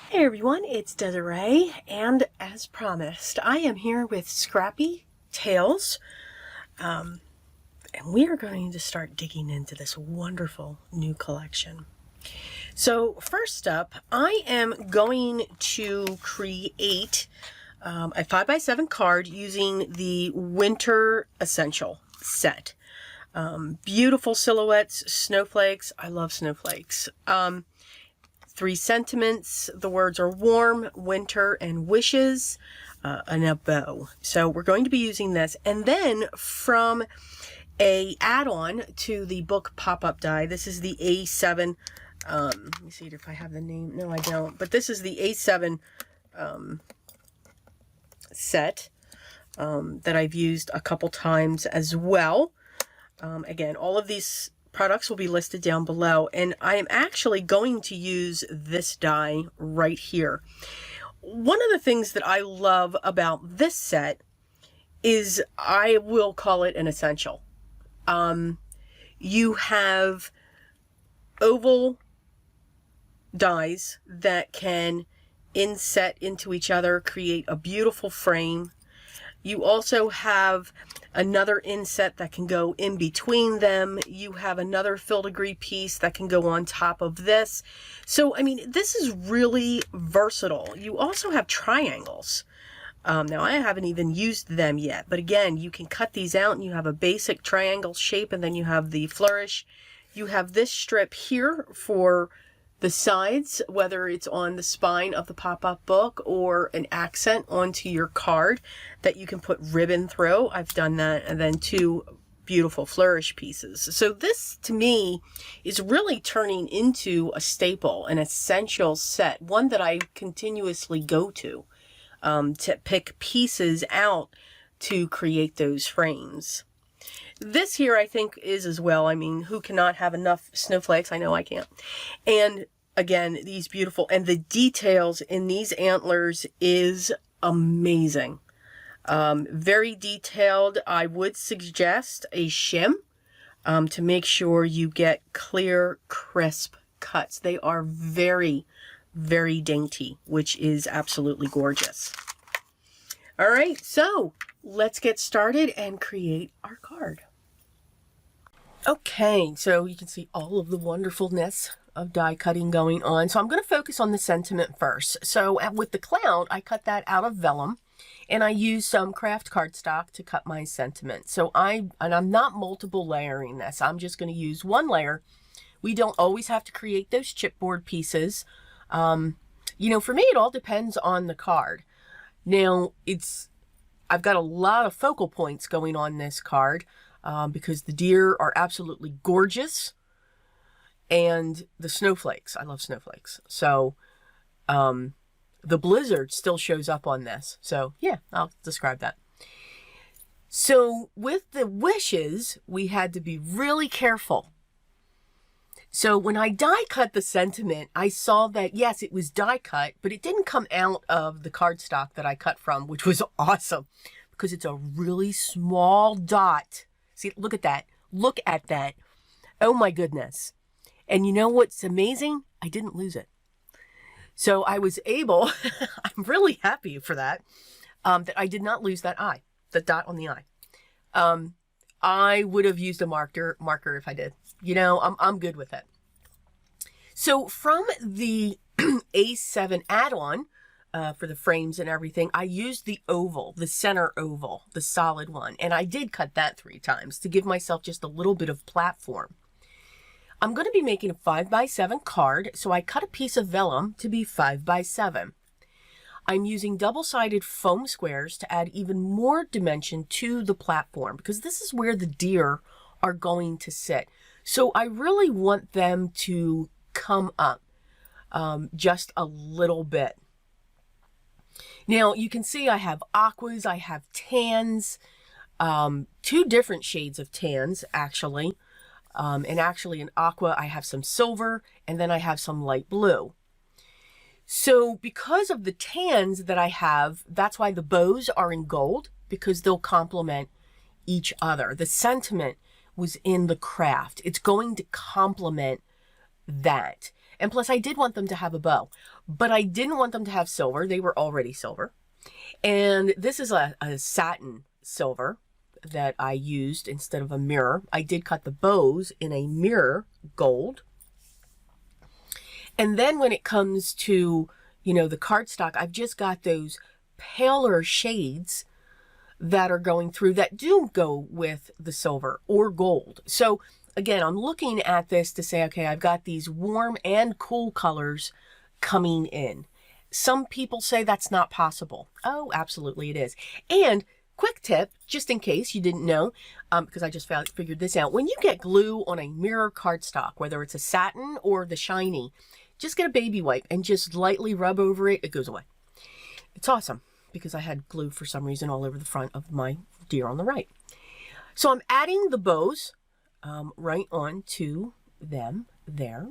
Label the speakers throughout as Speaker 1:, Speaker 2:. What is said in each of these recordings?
Speaker 1: Hey everyone, it's Desiree, and as promised, I am here with Scrappy Tails, and we are going to start digging into this wonderful new collection. So first up, I am going to create a 5x7 card using the Winter Essential set. Beautiful silhouettes, snowflakes. I love snowflakes. 3 sentiments. The words are warm, winter, and wishes, and a bow. So we're going to be using this. And then from a add-on to the book pop-up die, this is the A7, let me see if I have the name. No, I don't. But this is the A7 set that I've used a couple times as well. Again, all of these products will be listed down below, and I am actually going to use this die right here. One of the things that I love about this set is I will call it an essential. You have oval dies that can inset into each other, create a beautiful frame. You also have another inset that can go in between them. You have another filigree piece that can go on top of this. So, I mean, this is really versatile. You also have triangles. Now, I haven't even used them yet, but again, you can cut these out and you have a basic triangle shape, and then you have the flourish. You have this strip here for the sides, whether it's on the spine of the pop-up book or an accent onto your card that you can put ribbon through. I've done that. And then 2 beautiful flourish pieces. So this to me is really turning into a staple, an essential set, one that I continuously go to pick pieces out to create those frames. This here, I think, is as well. I mean, who cannot have enough snowflakes? I know I can't. And again, these beautiful, and the details in these antlers is amazing. Very detailed. I would suggest a shim to make sure you get clear, crisp cuts. They are very, very dainty, which is absolutely gorgeous. All right, so let's get started and create our card. Okay, so you can see all of the wonderfulness of die cutting going on. So I'm going to focus on the sentiment first. So with the cloud, I cut that out of vellum, and I used some craft cardstock to cut my sentiment. So I'm not multiple layering this. I'm just going to use one layer. We don't always have to create those chipboard pieces. You know, for me, it all depends on the card. Now, I've got a lot of focal points going on this card because the deer are absolutely gorgeous, and the snowflakes. I love snowflakes. So the blizzard still shows up on this. So yeah, I'll describe that. So with the wishes, we had to be really careful. So when I die cut the sentiment, I saw that, yes, it was die cut, but it didn't come out of the cardstock that I cut from, which was awesome because it's a really small dot. See, look at that. Look at that. Oh my goodness. And you know what's amazing? I didn't lose it. So I was able, I'm really happy for that, that I did not lose that eye, the dot on the eye. I would have used a marker if I did. You know, I'm good with it. So from the A7 add-on for the frames and everything, I used the oval, the center oval, the solid one. And I did cut that 3 times to give myself just a little bit of platform. I'm going to be making a 5x7 card, so I cut a piece of vellum to be 5x7. I'm using double-sided foam squares to add even more dimension to the platform because this is where the deer are going to sit. So I really want them to come up just a little bit. Now you can see I have aquas, I have tans, 2 different shades of tans actually. And actually in aqua, I have some silver, and then I have some light blue. So because of the tans that I have, that's why the bows are in gold, because they'll complement each other. The sentiment was in the craft. It's going to complement that. And plus, I did want them to have a bow, but I didn't want them to have silver. They were already silver. And this is a satin silver that I used instead of a mirror. I did cut the bows in a mirror gold. And then when it comes to, you know, the cardstock, I've just got those paler shades that are going through that do go with the silver or gold. So again, I'm looking at this to say, okay, I've got these warm and cool colors coming in. Some people say that's not possible. Oh, absolutely it is. And quick tip, just in case you didn't know, because I just figured this out. When you get glue on a mirror cardstock, whether it's a satin or the shiny, just get a baby wipe and just lightly rub over it. It goes away. It's awesome because I had glue for some reason all over the front of my deer on the right. So I'm adding the bows right on to them there.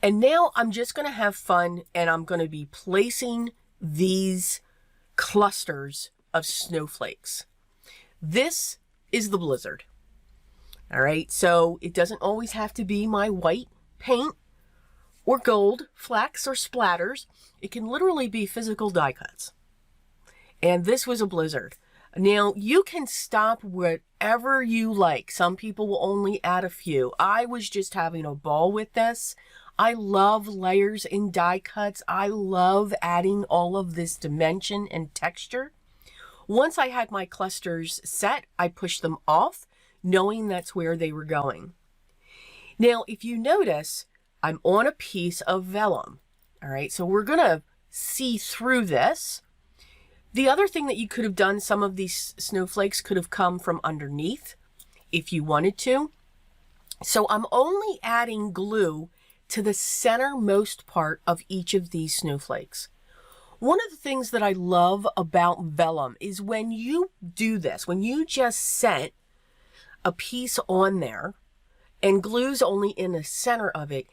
Speaker 1: And now I'm just going to have fun, and I'm going to be placing these clusters of snowflakes. This is the blizzard. All right, so it doesn't always have to be my white paint or gold flecks or splatters. It can literally be physical die cuts. And this was a blizzard. Now, you can stop whatever you like. Some people will only add a few. I was just having a ball with this. I love layers and die cuts. I love adding all of this dimension and texture. Once I had my clusters set, I pushed them off, knowing that's where they were going. Now, if you notice, I'm on a piece of vellum. All right, so we're going to see through this. The other thing that you could have done, some of these snowflakes could have come from underneath if you wanted to. So I'm only adding glue to the centermost part of each of these snowflakes. One of the things that I love about vellum is when you do this, when you just set a piece on there and glue's only in the center of it,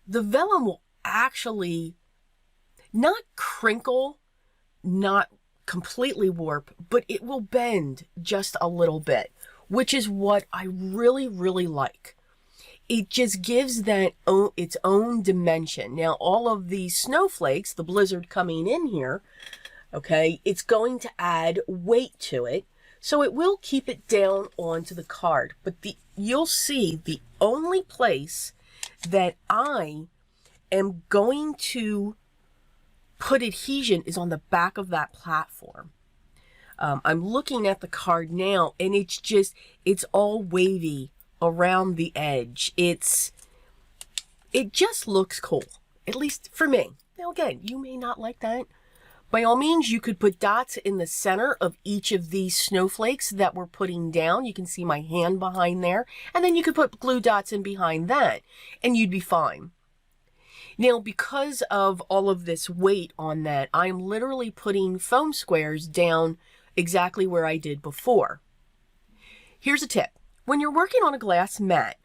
Speaker 1: the vellum will actually not crinkle, not completely warp, but it will bend just a little bit, which is what I really, really like. It just gives that its own dimension. Now, all of these snowflakes, the blizzard coming in here, okay, it's going to add weight to it, so it will keep it down onto the card. But you'll see the only place that I am going to put adhesion is on the back of that platform. I'm looking at the card now, and it's all wavy around the edge. It just looks cool, at least for me. Now again, you may not like that. By all means, you could put dots in the center of each of these snowflakes that we're putting down. You can see my hand behind there, and then you could put glue dots in behind that, and you'd be fine. Now, because of all of this weight on that, I'm literally putting foam squares down exactly where I did before. Here's a tip. When you're working on a glass mat,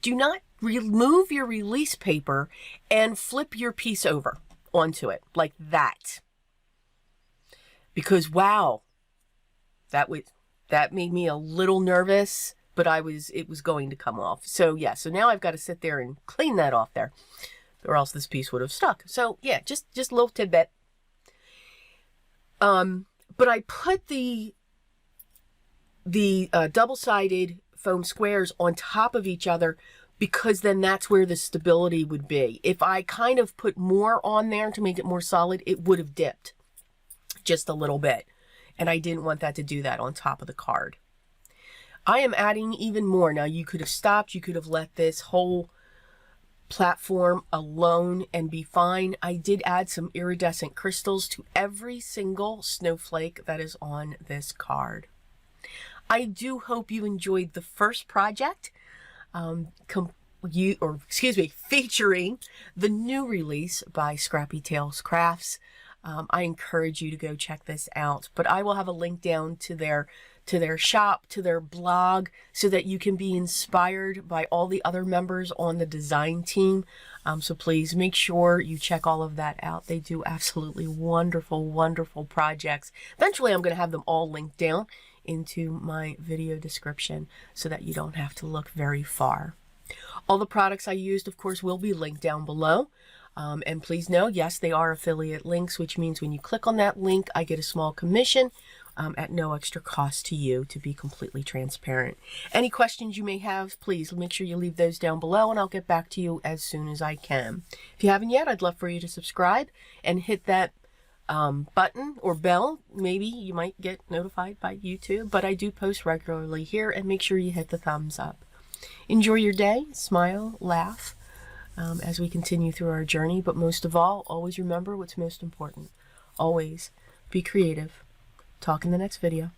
Speaker 1: do not remove your release paper and flip your piece over onto it like that. Because, wow, that made me a little nervous, but it was going to come off. So, yeah, so now I've got to sit there and clean that off there, or else this piece would have stuck. So yeah, just a little tidbit. But I put the double-sided foam squares on top of each other because then that's where the stability would be. If I kind of put more on there to make it more solid, it would have dipped just a little bit. And I didn't want that to do that on top of the card. I am adding even more. Now, you could have stopped. You could have let this whole platform alone and be fine. I did add some iridescent crystals to every single snowflake that is on this card. I do hope you enjoyed the first project, featuring the new release by Scrappy Tails Crafts. I encourage you to go check this out, but I will have a link down to their shop, to their blog, so that you can be inspired by all the other members on the design team. So please make sure you check all of that out. They do absolutely wonderful, wonderful projects. Eventually, I'm going to have them all linked down into my video description so that you don't have to look very far. All the products I used, of course, will be linked down below. And please know, yes, they are affiliate links, which means when you click on that link, I get a small commission at no extra cost to you, to be completely transparent. Any questions you may have, please make sure you leave those down below and I'll get back to you as soon as I can. If you haven't yet, I'd love for you to subscribe and hit that button or bell. Maybe you might get notified by YouTube, but I do post regularly here, and make sure you hit the thumbs up. Enjoy your day, smile, laugh as we continue through our journey, but most of all, always remember what's most important. Always be creative. Talk in the next video.